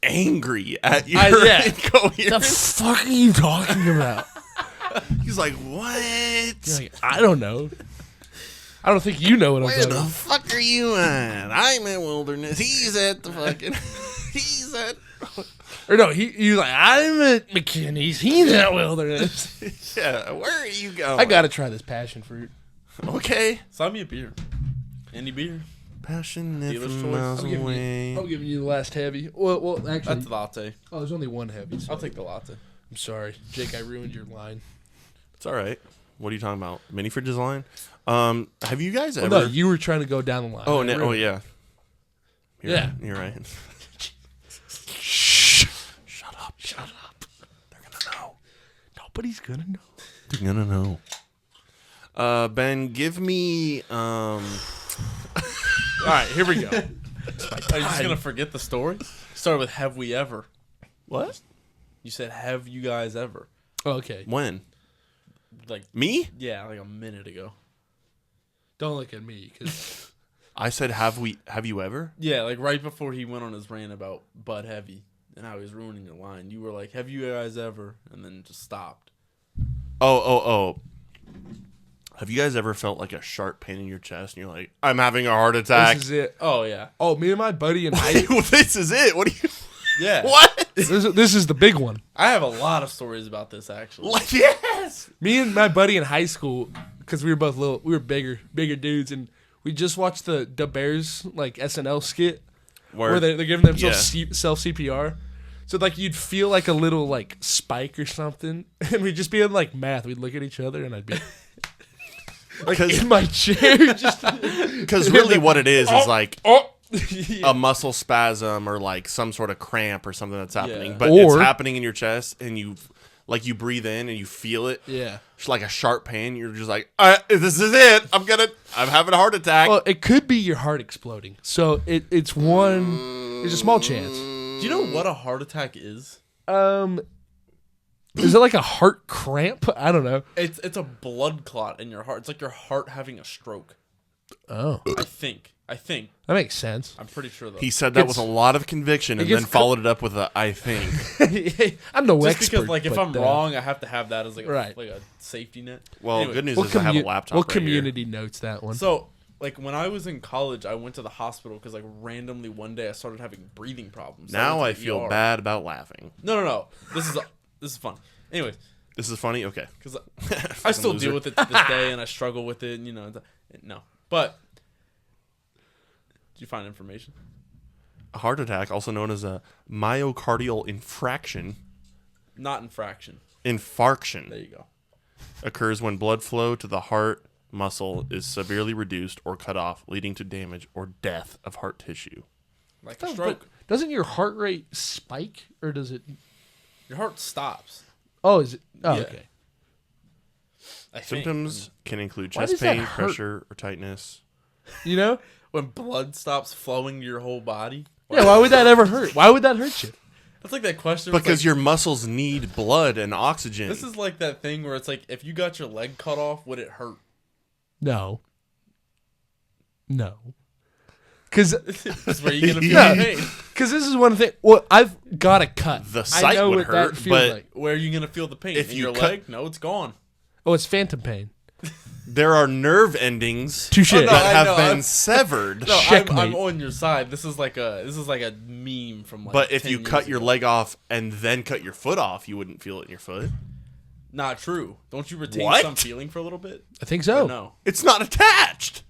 angry at your yeah. incoherence. The fuck are you talking about? He's like, what? You're like, I don't know. I don't think you know what I'm Where talking the about. fuck are you at? I'm at Wilderness. He's at the fucking. He's at. Or no, he's like, I'm at McKinney's. He's at Wilderness. Yeah, where are you going? I gotta try this passion fruit. Okay. Sign me a beer. Any beer. Passionate Dealer's from choice. miles I'm away. giving you the last heavy. Well, actually, That's latte. oh, there's only one heavy. So I'll take the latte. I'm sorry, Jake. I ruined your line. It's all right. What are you talking about? Mini fridge design? Have you guys ever? No, you were trying to go down the line. Oh, I no, ruined it. yeah. Yeah. You're right. Shh. Shut up. Shut up. They're gonna know. Nobody's gonna know. They're gonna know. Ben, give me. All right, here we go. Are you just gonna forget the story? Start with "Have we ever?" What? You said "Have you guys ever?" Oh, okay. When? Like Me? yeah, like a minute ago. Don't look at me, because I said, have you ever? Yeah, like right before he went on his rant about Bud Heavy and how he's ruining your line, you were like, "Have you guys ever?" and then just stopped. Oh. Have you guys ever felt like a sharp pain in your chest and you're like, I'm having a heart attack? this is it. Oh yeah, Oh, me and my buddy in high This is it. What do you? yeah. What? this is the big one. I have a lot of stories about this actually. Like, yes. Me and my buddy in high school, because we were both we were bigger dudes, and we just watched the Bears like SNL skit where they're giving themselves self CPR. So like you'd feel like a little like spike or something, and we'd just be in like math. We'd look at each other, and I'd be like in my chair, just Because really what it is like yeah. a muscle spasm or like some sort of cramp or something that's happening. Yeah. But Or- it's happening in your chest and you breathe in and you feel it. Yeah. It's like a sharp pain. You're just like, this is it. I'm having a heart attack. Well, it could be your heart exploding. So it's one. There's a small chance. Do you know what a heart attack is? Is it like a heart cramp? I don't know. It's a blood clot in your heart. It's like your heart having a stroke. Oh, I think. that makes sense. I'm pretty sure though. He said that with a lot of conviction and gets then followed it up with a I think. I'm no Just expert. because like if but, I'm wrong, I have to have that as like Right. like a safety net. Well, Anyway, good news What is I have a laptop What right here. community notes that one? So like when I was in college, I went to the hospital because like randomly one day I started having breathing problems. So Now I went to the feel ER. bad about laughing. No. This is fun. Anyways, This is funny? Okay. because I still loser. deal with it to this day and I struggle with it. You know, no. But did you find information? A heart attack, also known as a myocardial infraction, Not infraction. infarction, There you go. occurs when blood flow to the heart muscle is severely reduced or cut off, leading to damage or death of heart tissue. Like a But stroke. doesn't your heart rate spike, or does it? Your heart stops. Oh, is it? Oh, Yeah. okay. I think. Symptoms can include Why chest does that pain, hurt? pressure, or tightness. You know? When blood stops flowing to your whole body. Yeah. Why would that ever hurt? Why would that hurt you? That's like that question. where it's Because like, your muscles need blood and oxygen. This is like that thing where it's like, if you got your leg cut off, would it hurt? No. Because That's where you're gonna feel Yeah. the pain. this is one thing. Well, I've got a cut. The I sight know would what hurt, that feels but- like. Where are you gonna feel the pain? If In you your cut- leg? No, it's gone. Oh, it's phantom pain. There are nerve endings Touche. Oh, no, that I have know, been I'm- severed. No, Checkmate. I'm on your side. This is like a meme from like. But if 10 you years cut your ago. leg off and then cut your foot off, you wouldn't feel it in your foot. Not true. Don't you retain What? some feeling for a little bit? I think so. Or no. It's not attached.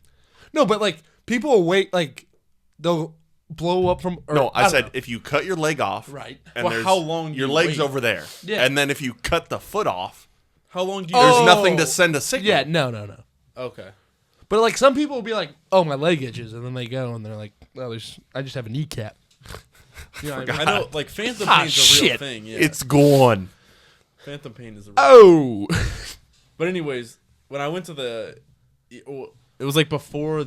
No, but like people will wait, like they'll blow up from. Or, No, I don't said know. if you cut your leg off, Right. And Well, there's how long do your you leg's wait? over there, Yeah. and then if you cut the foot off, How long do you? there's Oh. nothing to send a signal. Yeah, no. Okay. But like some people will be like, "Oh, my leg itches," and then they go and they're like, "Well, I just have a kneecap." You know what I mean? I know, like phantom Ah, pain's a real shit. thing. Yeah, It's gone. phantom pain is a real. Oh, But anyways, when I went to it was like before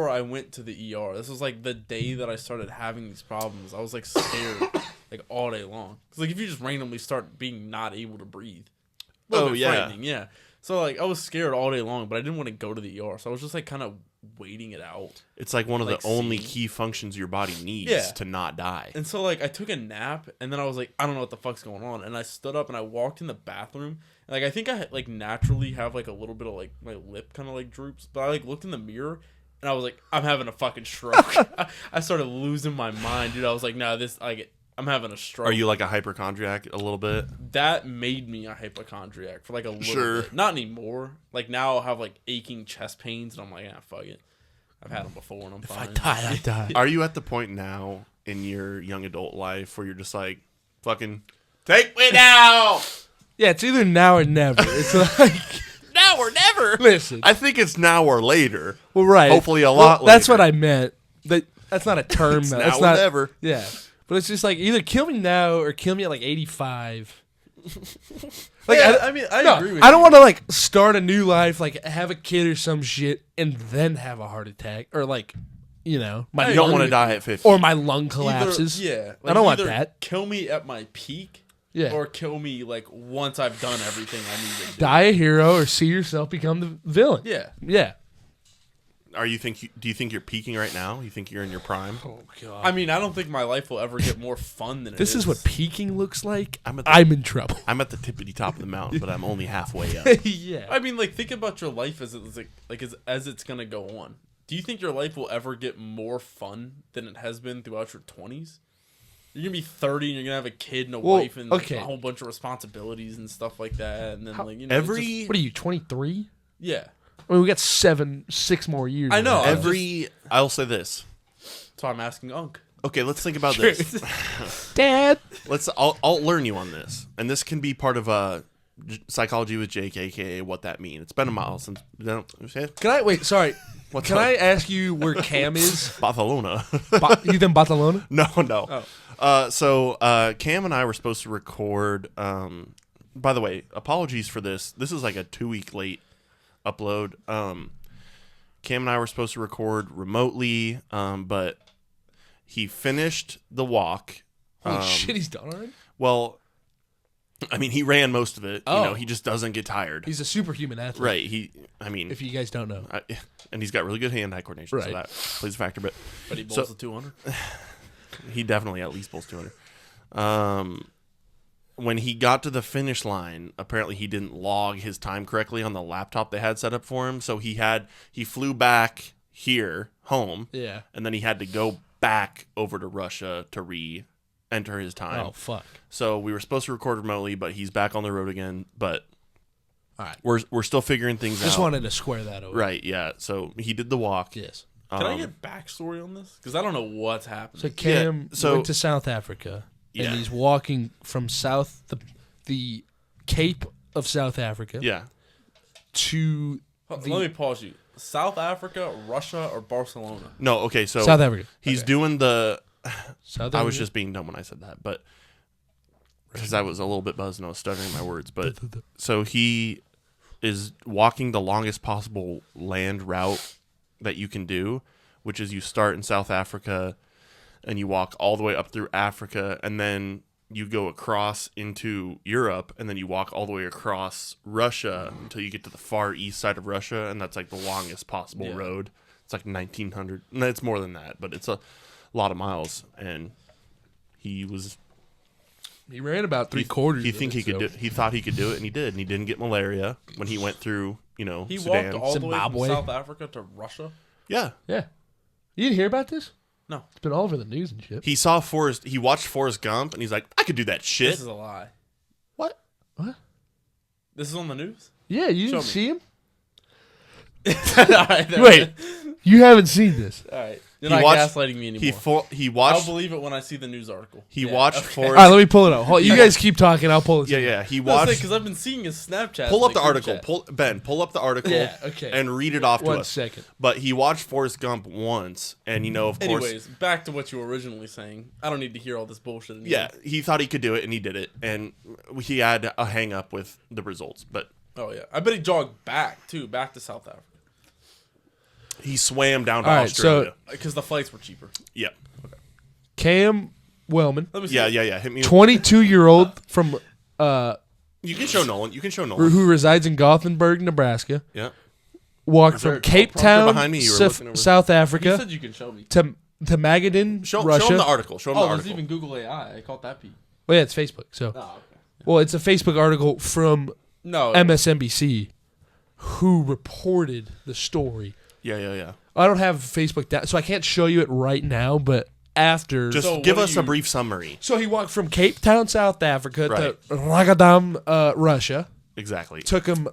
I went to the ER. This was like the day that I started having these problems. I was like scared like all day long. Cause like if you just randomly start being not able to breathe, a little Oh, bit yeah. frightening, yeah. So like I was scared all day long, but I didn't want to go to the ER. So I was just like kind of waiting it out. It's like one of Like the only seeing- key functions your body needs Yeah. to not die. And so like I took a nap and then I was like, I don't know what the fuck's going on. And I stood up and I walked in the bathroom. And, like I think I like naturally have like a little bit of like my lip kind of like droops. But I like looked in the mirror and I was like, I'm having a fucking stroke. I started losing my mind, dude. I was like, no, I'm having a stroke. Are you like a hypochondriac a little bit? That made me a hypochondriac for like a little Sure. bit. Not anymore. Like now I'll have like aching chest pains and I'm like, ah, fuck it. I've had them before, and I'm If I fine. die, I die. Are you at the point now in your young adult life where you're just like, fucking, take me now? Yeah, it's either now or never. It's like, Now or never. listen. I think it's now or later. Well, right. Hopefully a lot That's later. what I meant. That's not a term. It's though. now That's or not, never. Yeah. But it's just like either kill me now or kill me at like 85. Like Yeah, I mean, I no, agree with I don't you. want to like start a new life, like have a kid or some shit, and then have a heart attack or like, my You don't lung- want to die at 50. or my lung collapses. Yeah, I don't want either that. Kill me at my peak, Yeah. or kill me like once I've done everything I need to do. Die a hero or see yourself become the villain. Yeah. Yeah. Do you think you're peaking right now? You think you're in your prime? Oh god. I mean, I don't think my life will ever get more fun than This it is what peaking looks like. I'm I'm in trouble. I'm at the tippity top of the mountain, but I'm only halfway up. Yeah. I mean, like, think about your life as it's as it's gonna go on. Do you think your life will ever get more fun than it has been throughout your 20s? You're gonna be 30 and you're gonna have a kid and a Well, wife and like, okay. a whole bunch of responsibilities and stuff like that. And then like Every What are you, 23? yeah. I mean, we got 6 more years. I know. I'll say this. So I'm asking Unc. Okay, let's think about this. Dad. I'll learn you on this, and this can be part of psychology with Jake, aka what that means. It's been a while since. Can I wait? Sorry. What's Can up? I ask you where Cam is? Barcelona. You in Barcelona? No. So Cam and I were supposed to record. By the way, apologies for this. This is like a 2-week late upload. Cam and I were supposed to record remotely, but he finished the walk. Holy shit, he's done already? Well, I mean, he ran most of it. Oh. He just doesn't get tired. He's a superhuman athlete. Right. If you guys don't know. And he's got really good hand-eye coordination, so Right. that plays a factor. But But he bowls the 200. he definitely at least bowls 200. When he got to the finish line, apparently he didn't log his time correctly on the laptop they had set up for him. So he flew back here, home, Yeah. and then he had to go back over to Russia to re-enter his time. Oh, fuck. So we were supposed to record remotely, but he's back on the road again. But All right. we're still figuring things out. Just wanted to square that over. Right, yeah. So he did the walk. Yes. Can I get backstory on this? Because I don't know what's happening. So Cam so- went to South Africa, Yeah. and he's walking from the Cape of South Africa Yeah. to Let me pause you. South Africa, Russia, or Barcelona? No, okay, so South Africa. he's doing the South I Africa. was just being dumb when I said that, but because I was a little bit buzzed and I was stuttering my words. But so he is walking the longest possible land route that you can do, which is you start in South Africa and you walk all the way up through Africa, and then you go across into Europe, and then you walk all the way across Russia until you get to the far east side of Russia, and that's like the longest possible road. It's like 1,900. No, it's more than that, but it's a lot of miles. And he ran about 3/4. He think he could do. He thought he could do it, and he did. And he didn't get malaria when he went through. He Sudan. walked all the way Zimbabwe. from South Africa to Russia? Yeah, Yeah. You didn't hear about this? No. It's been all over the news and shit. he saw Forrest. He watched Forrest Gump, and he's like, "I could do that shit." This is a lie. What? What? This is on the news? Yeah, you didn't Show me. see him? All right, Wait, you haven't seen this. All right. You're He not watched- gaslighting me anymore. He I'll watched. believe it when I see the news article. He Yeah, watched okay. Forrest. All right, let me pull it up. Hold, you guys keep talking. I'll pull it. Yeah. He Watch watched. because I've been seeing his Snapchat. Pull up in the group article. chat. Pull up the article. Yeah, okay. And read it off to One us. second. But he watched Forrest Gump once, and of course. Anyways, back to what you were originally saying. I don't need to hear all this bullshit anymore. Yeah, he thought he could do it, and he did it, and he had a hang up with the results. But Oh yeah. I bet he jogged back too, back to South Africa, he swam down to All right, Australia. because the flights were cheaper. Yeah. Cam Wellman, Let me see. Yeah. Hit me. 22-year-old from You can show Nolan. who resides in Gothenburg, Nebraska, Yeah. walked there from a Cape teleprompter Town, behind me? You were looking over- South You Africa, said you can show me. to Magadan, Show Russia. him the article. Show him the Oh, there's article. even Google AI. I caught that peep. Well, yeah, it's Facebook. So, Oh, okay. well, it's a Facebook article from No. MSNBC, who reported the story. Yeah. I don't have Facebook down, so I can't show you it right now. But after, Just So give what us do a you- brief summary. so he walked from Cape Town, South Africa, Right. to Ragadam, Russia. Exactly. Took him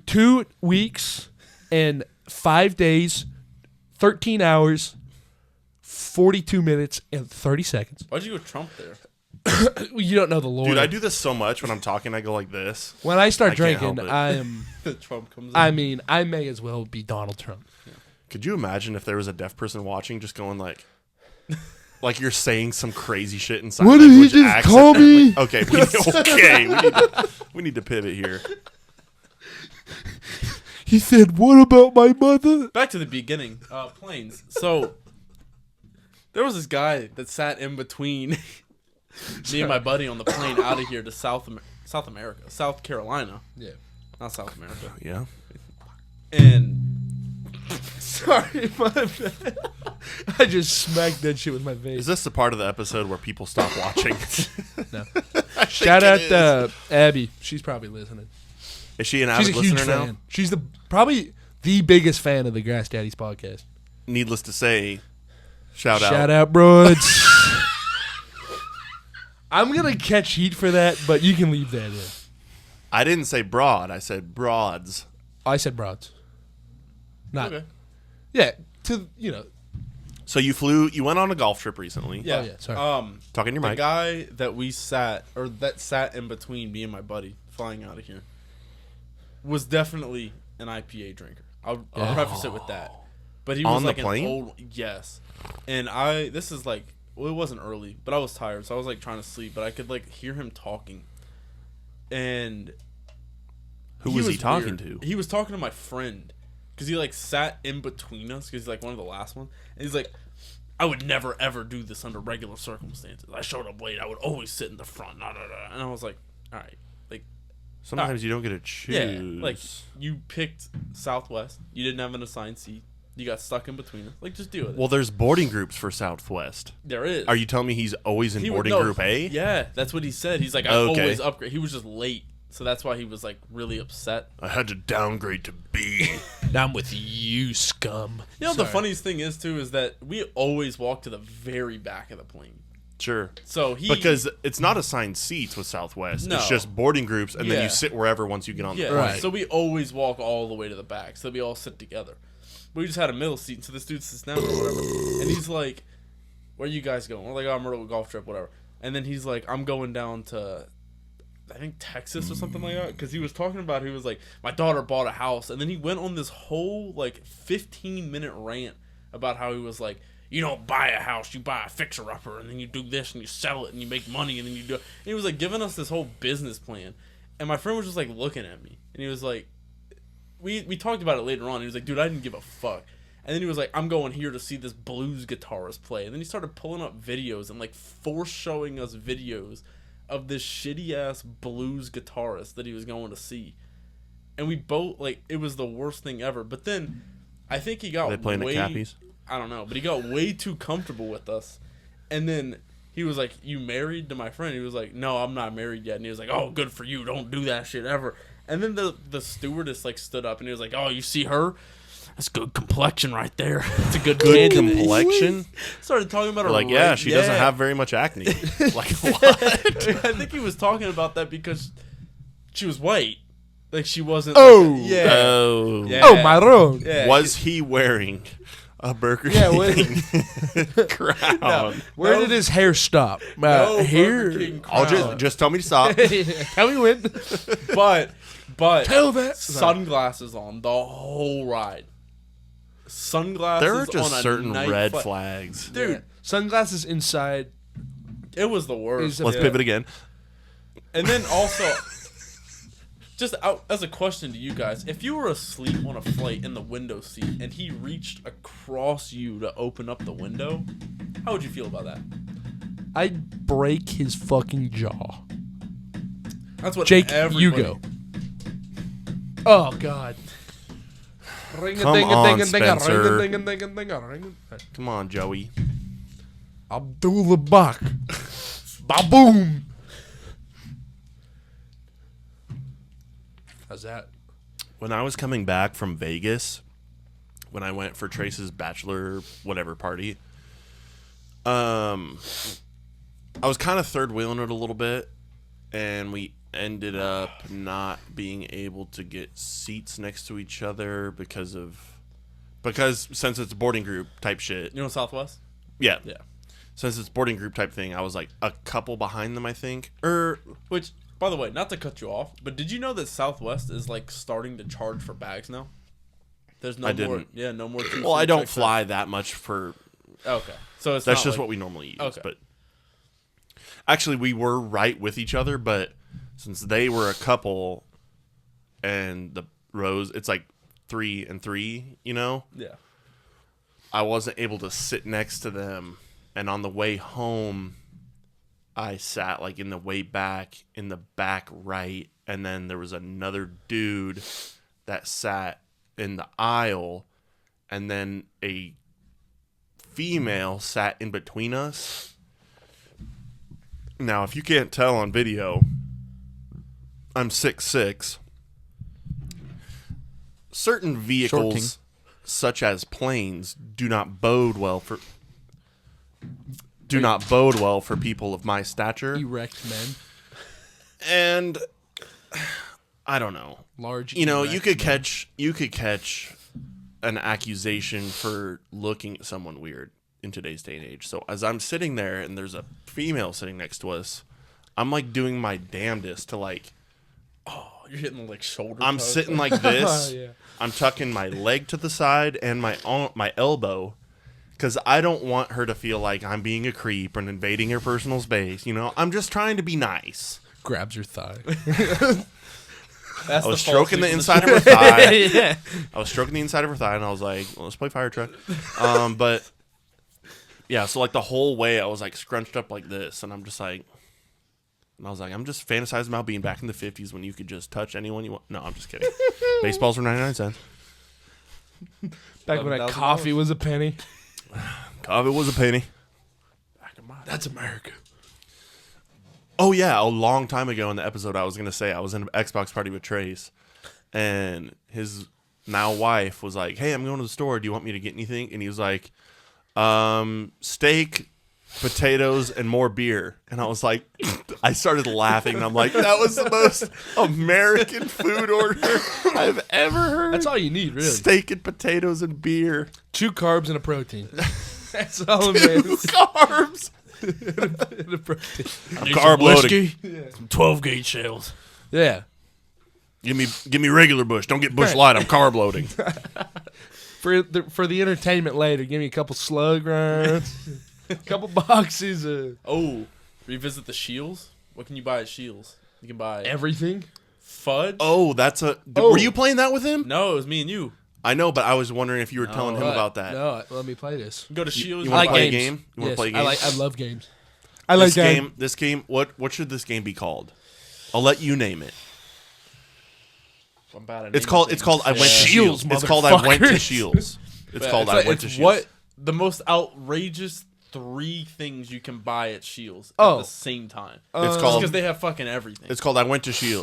2 weeks and 5 days, 13 hours, 42 minutes, and 30 seconds. Why'd you go Trump there? You don't know the lore. Dude, I do this so much when I'm talking. I go like this. When I start I can't drinking, help it. I am. Trump comes in. I mean, I may as well be Donald Trump. Could you imagine if there was a deaf person watching, just going like you're saying some crazy shit inside? What did he just call me? Okay, we need to pivot here. He said, "What about my mother?" Back to the beginning. Planes. So there was this guy that sat in between me and my buddy on the plane out of here to South America, South Carolina. Yeah. Not South America. Yeah. And Sorry, my bad. I just smacked that shit with my face. Is this the part of the episode where people stop watching? No. Shout out to Abby. She's probably listening. Is she an She's avid a huge listener fan. now? She's probably the biggest fan of the Grass Daddies podcast. Needless to say, shout out. Shout out, broads. I'm gonna catch heat for that, but you can leave that in. I didn't say broad. I said broads. I said broads. Not. okay. Yeah. So you went on a golf trip recently. Yeah. Oh, yeah, sorry. Talking your The mic. guy that sat in between me and my buddy flying out of here was definitely an IPA drinker. I'll preface it with that. But he was On the like plane? an old, yes. And this is like, well, it wasn't early, but I was tired, so I was like trying to sleep, but I could like hear him talking. And Who was he talking weird. to? He was talking to my friend because he like sat in between us because he's like one of the last ones, and he's like, I would never ever do this under regular circumstances. I showed up late. I would always sit in the front. Nah, nah, nah. And I was like, all right, like, Sometimes you don't get to choose. yeah, like you picked Southwest. You didn't have an assigned seat. You got stuck in between us. Like, just deal with it. Well, there's boarding groups for Southwest. There is. Are you telling me he's always in boarding group A? Yeah, that's what he said. He's like, I Okay. always upgrade. He was just late, so that's why he was like really upset. I had to downgrade to B. I'm with you, scum. You know, the funniest thing is too is that we always walk to the very back of the plane. Sure. So Because it's not assigned seats with Southwest. No. It's just boarding groups, and then Yeah. you sit wherever once you get on the yeah, plane. Right. so we always walk all the way to the back, so we all sit together. We just had a middle seat, so this dude sits down or whatever, and he's like, "Where you guys going?" We're like, "Oh, I'm on a golf trip, whatever." And then he's like, "I'm going down to, I think Texas or something like that," because he was talking about, he was like, "My daughter bought a house," and then he went on this whole like 15-minute rant about how he was like, you don't buy a house, you buy a fixer-upper, and then you do this, and you sell it, and you make money, and then you do it. And he was, like, giving us this whole business plan. And my friend was just, like, looking at me. And he was like, we talked about it later on. He was like, dude, I didn't give a fuck. And then he was like, I'm going here to see this blues guitarist play. And then he started pulling up videos and, like, force showing us videos of this shitty-ass blues guitarist that he was going to see. And we both, like, it was the worst thing ever. But then I think he got Are they playing at Cappy's? I don't know, but he got way too comfortable with us. And then he was like, you married to my friend? He was like, no, I'm not married yet. And he was like, oh, good for you. Don't do that shit ever. And then the stewardess like stood up and he was like, oh, you see her? That's good complexion right there. It's a good Good candidate. complexion? Started talking about her. Like, yeah, she doesn't have very much acne. Like, what? I think he was talking about that because she was white. Like, she wasn't. Oh. Like, yeah. Oh. Yeah. Oh, my own. Yeah. Was he wearing a Burger Yeah, King crown? No. Where did his hair stop? No Here. Burger King I'll crown. just tell me to stop. Tell me when. But Tell that. sunglasses on the whole ride. Sunglasses. There are just on a certain night red flight. flags. Dude. Yeah. Sunglasses inside. It was the worst. Is Let's Yeah. pivot again. And then also, just out as a question to you guys, if you were asleep on a flight in the window seat and he reached across you to open up the window, how would you feel about that? I'd break his fucking jaw. That's what Jake, everybody, you go. Oh, God. Come on, Spencer. Ring. Come on, Joey. Abdullah Bach. Ba-boom. How's that? When I was coming back from Vegas, when I went for Trace's bachelor whatever party, I was kind of third wheeling it a little bit, and we ended up not being able to get seats next to each other because of because since it's a boarding group type shit. You know Southwest? Yeah. Yeah. Since it's boarding group type thing, I was like a couple behind them, I think. Which, by the way, not to cut you off, but did you know that Southwest is like starting to charge for bags now? There's no I more. didn't. Yeah, no more. Well, I don't fly that much for. Okay, so it's That's not just like, what we normally use. Okay. But actually, we were right with each other, but since they were a couple, and the rows, it's like 3 and 3. You know. Yeah. I wasn't able to sit next to them, and on the way home, I sat like in the way back, in the back right, and then there was another dude that sat in the aisle, and then a female sat in between us. Now, if you can't tell on video, I'm 6'6". Certain vehicles, such as planes, do not bode well for people of my stature. Erect men. And I don't know. Large. You know, erect you could catch an accusation for looking at someone weird in today's day and age. So as I'm sitting there and there's a female sitting next to us, I'm like doing my damnedest to like. Oh, you're hitting like shoulder. I'm post. sitting like this. Yeah. I'm tucking my leg to the side and my elbow, because I don't want her to feel like I'm being a creep and invading her personal space. You know, I'm just trying to be nice. Grabs your thigh. That's I was the stroking the false inside of her thigh. Yeah. I was stroking the inside of her thigh, and I was like, well, let's play fire truck. But yeah, so like the whole way I was like scrunched up like this, and I'm just like, and I was like, I'm just fantasizing about being back in the 50s when you could just touch anyone you want. No, I'm just kidding. Baseballs were 99 cents. Back when that $11,000. coffee was a penny. Coffee was a penny. That's America. Oh yeah, a long time ago in the episode, I was gonna say I was in an Xbox party with Trace, and his now wife was like, "Hey, I'm going to the store. Do you want me to get anything?" And he was like, "Steak, potatoes, and more beer." And I was like, I started laughing, and I'm like, that was the most American food order I've ever heard. That's all you need, really. Steak and potatoes and beer. 2 carbs and a protein. That's all it 2 is. carbs. And a protein. I'm carb loading. Some 12-gauge shells. Yeah. Give me regular Bush. Don't get Bush Light. I'm carb loading. For the entertainment later, give me a couple slug runs, a couple boxes of Oh, revisit the Scheels. What can you buy at Scheels? You can buy everything. fudge. Oh, that's a. Oh. Were you playing that with him? No, it was me and you. I know, but I was wondering if you were telling him What? about that. No, let me play this. Go to Scheels. You I want like to play a games. game? You want to Yes, play a game? I love games. I like games. This game. What should this game be called? I'll let you name it. I'm bad at It's naming called I things. went to Scheels, Shields. It's called I went to motherfuckers. Shields. It's Yeah, called I went to it's Shields. what the most outrageous 3 things you can buy at Scheels at Oh. the same time. It's Just called because they have fucking everything. It's called I went to Shields.